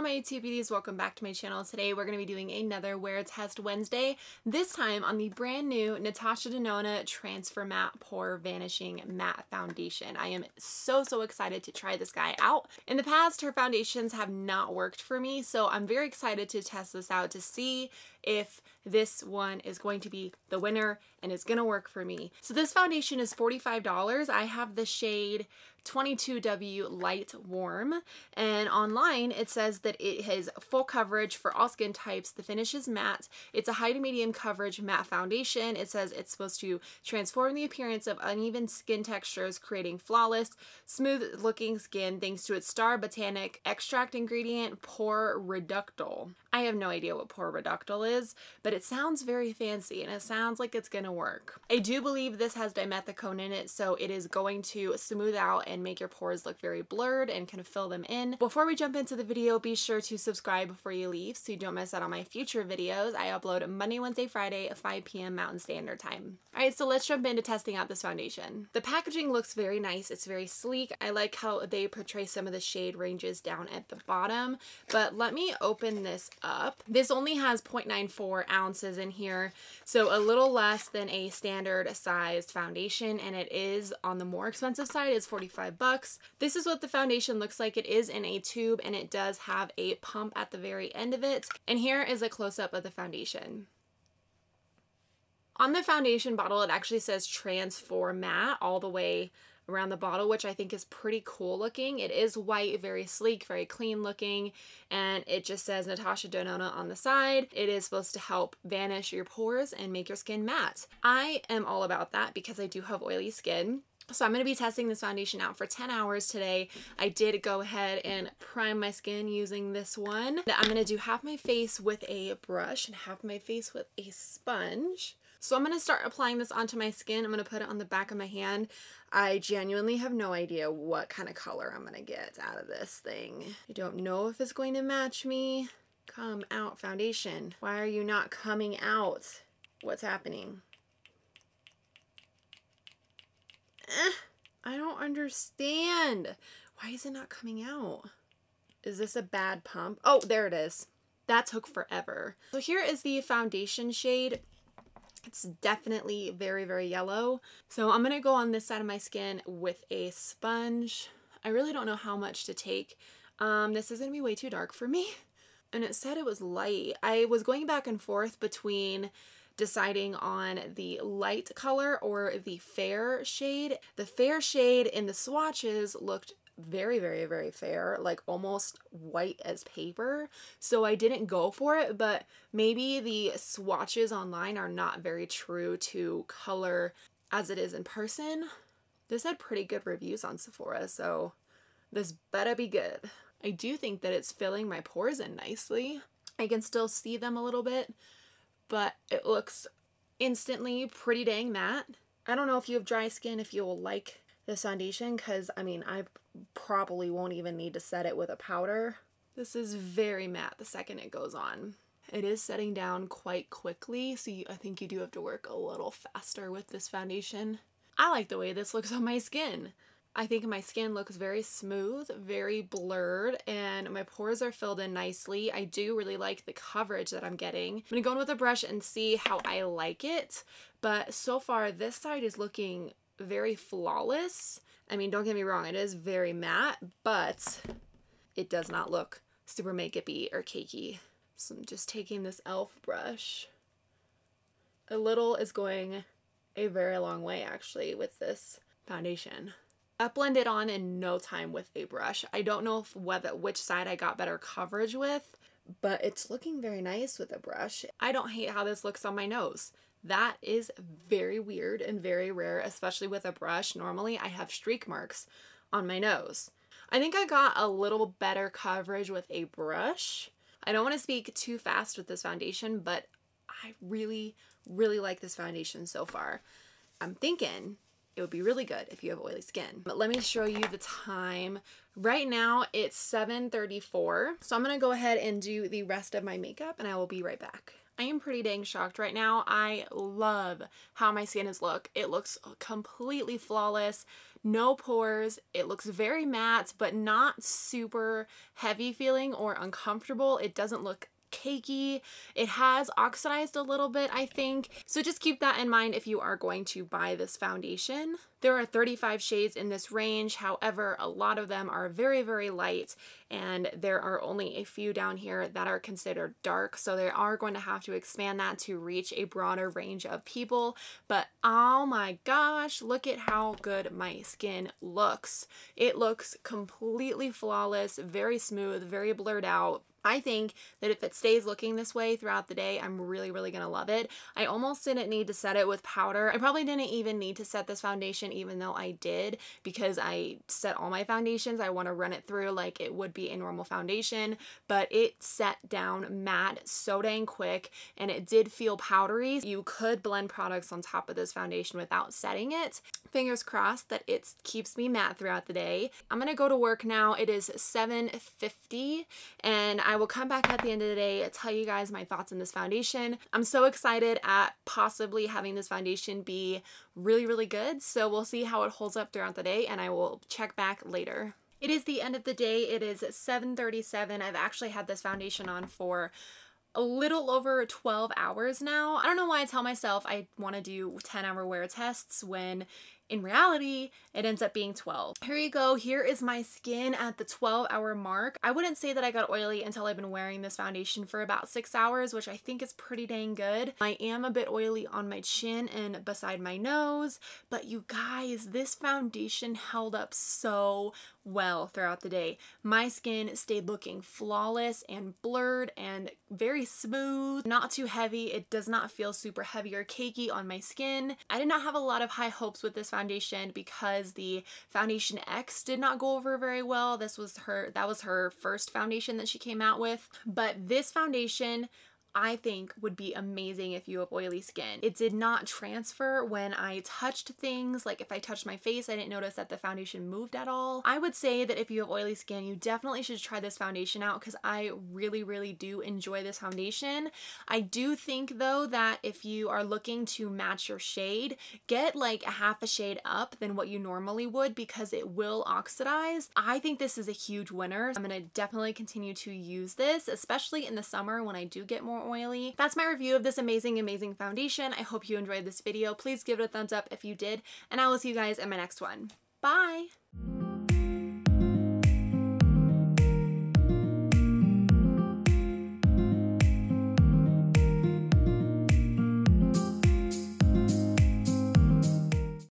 my YouTube beauties, welcome back to my channel. Today we're going to be doing another Wear Test Wednesday, this time on the brand new Natasha Denona TransforMATTE Pore Vanishing Matte Foundation. I am so excited to try this guy out. In the past, her foundations have not worked for me, so I'm very excited to test this out to see if this one is going to be the winner and is going to work for me. So this foundation is $45. I have the shade 22W Light Warm, and online it says that it has full coverage for all skin types. The finish is matte. It's a high to medium coverage matte foundation. It says it's supposed to transform the appearance of uneven skin textures, creating flawless, smooth looking skin thanks to its star botanic extract ingredient, Pore Reductol. I have no idea what Pore Reductol is, but it sounds very fancy and it sounds like it's gonna work. I do believe this has dimethicone in it, so it is going to smooth out and make your pores look very blurred and kind of fill them in. Before we jump into the video, be sure to subscribe before you leave so you don't miss out on my future videos. I upload Monday, Wednesday, Friday at 5 p.m. Mountain Standard Time. Alright, so let's jump into testing out this foundation. The packaging looks very nice. It's very sleek. I like how they portray some of the shade ranges down at the bottom, but let me open this up. This only has 0.94 ounces in here, so a little less than a standard sized foundation, and it is on the more expensive side. It's $45. This is what the foundation looks like. It is in a tube and it does have a pump at the very end of it. And here is a close-up of the foundation. On the foundation bottle, it actually says TransforMATTE all the way around the bottle, which I think is pretty cool looking. It is white, very sleek, very clean looking, and it just says Natasha Denona on the side. It is supposed to help vanish your pores and make your skin matte. I am all about that because I do have oily skin. So I'm going to be testing this foundation out for 10 hours today. I did go ahead and prime my skin using this one. I'm going to do half my face with a brush and half my face with a sponge. So I'm going to start applying this onto my skin. I'm going to put it on the back of my hand. I genuinely have no idea what kind of color I'm going to get out of this thing. I don't know if it's going to match me. Come out, foundation. Why are you not coming out? What's happening? I don't understand. Why is it not coming out? Is this a bad pump? Oh, there it is. That took forever. So here is the foundation shade. It's definitely very yellow. So I'm gonna go on this side of my skin with a sponge. I really don't know how much to take. This is gonna be way too dark for me. And it said it was light. I was going back and forth between deciding on the light color or the fair shade. The fair shade in the swatches looked very fair, like almost white as paper. So I didn't go for it, but maybe the swatches online are not very true to color as it is in person. This had pretty good reviews on Sephora, so this better be good. I do think that it's filling my pores in nicely. I can still see them a little bit, but it looks instantly pretty dang matte. I don't know if you have dry skin if you will like this foundation, because I mean I probably won't even need to set it with a powder. This is very matte the second it goes on. It is setting down quite quickly, so I think you do have to work a little faster with this foundation. I like the way this looks on my skin. I think my skin looks very smooth, very blurred, and my pores are filled in nicely. I do really like the coverage that I'm getting. I'm gonna go in with a brush and see how I like it, but so far this side is looking very flawless. I mean, don't get me wrong, it is very matte, but it does not look super makeup-y or cakey. So I'm just taking this e.l.f. brush. A little is going a very long way actually with this foundation. I blended on in no time with a brush. I don't know which side I got better coverage with, but it's looking very nice with a brush. I don't hate how this looks on my nose. That is very weird and very rare, especially with a brush. Normally I have streak marks on my nose. I think I got a little better coverage with a brush. I don't want to speak too fast with this foundation, but I really like this foundation so far. I'm thinking it would be really good if you have oily skin. But let me show you the time. Right now it's 7:34. So I'm gonna go ahead and do the rest of my makeup and I will be right back. I am pretty dang shocked right now. I love how my skin is look. It looks completely flawless, no pores. It looks very matte, but not super heavy feeling or uncomfortable. It doesn't look cakey. It has oxidized a little bit, I think. So just keep that in mind if you are going to buy this foundation. There are 35 shades in this range. However, a lot of them are very, very light, and there are only a few down here that are considered dark. So they are going to have to expand that to reach a broader range of people. But oh my gosh, look at how good my skin looks. It looks completely flawless, very smooth, very blurred out. I think that if it stays looking this way throughout the day, I'm really, really gonna love it. I almost didn't need to set it with powder. I probably didn't even need to set this foundation, even though I did, because I set all my foundations. I want to run it through like it would be a normal foundation, but it set down matte so dang quick, and it did feel powdery. You could blend products on top of this foundation without setting it. Fingers crossed that it keeps me matte throughout the day. I'm gonna go to work now. It is 7:50, and I will come back at the end of the day and tell you guys my thoughts on this foundation. I'm so excited at possibly having this foundation be really, really good. So we'll see how it holds up throughout the day, and I will check back later. It is the end of the day. It is 7:37. I've actually had this foundation on for a little over 12 hours now. I don't know why I tell myself I want to do 10-hour wear tests when in reality, it ends up being 12. Here you go. Here is my skin at the 12-hour mark. I wouldn't say that I got oily until I've been wearing this foundation for about 6 hours, which I think is pretty dang good. I am a bit oily on my chin and beside my nose, but you guys, this foundation held up so well throughout the day. My skin stayed looking flawless and blurred and very smooth, not too heavy. It does not feel super heavy or cakey on my skin. I did not have a lot of high hopes with this foundation because the Foundation X did not go over very well. That was her first foundation that she came out with. But this foundation, I think, would be amazing if you have oily skin. It did not transfer when I touched things. Like if I touched my face, I didn't notice that the foundation moved at all. I would say that if you have oily skin, you definitely should try this foundation out because I really, really do enjoy this foundation. I do think though that if you are looking to match your shade, get like a half a shade up than what you normally would because it will oxidize. I think this is a huge winner. I'm gonna definitely continue to use this, especially in the summer when I do get more oily. That's my review of this amazing, amazing foundation. I hope you enjoyed this video. Please give it a thumbs up if you did, and I will see you guys in my next one. Bye!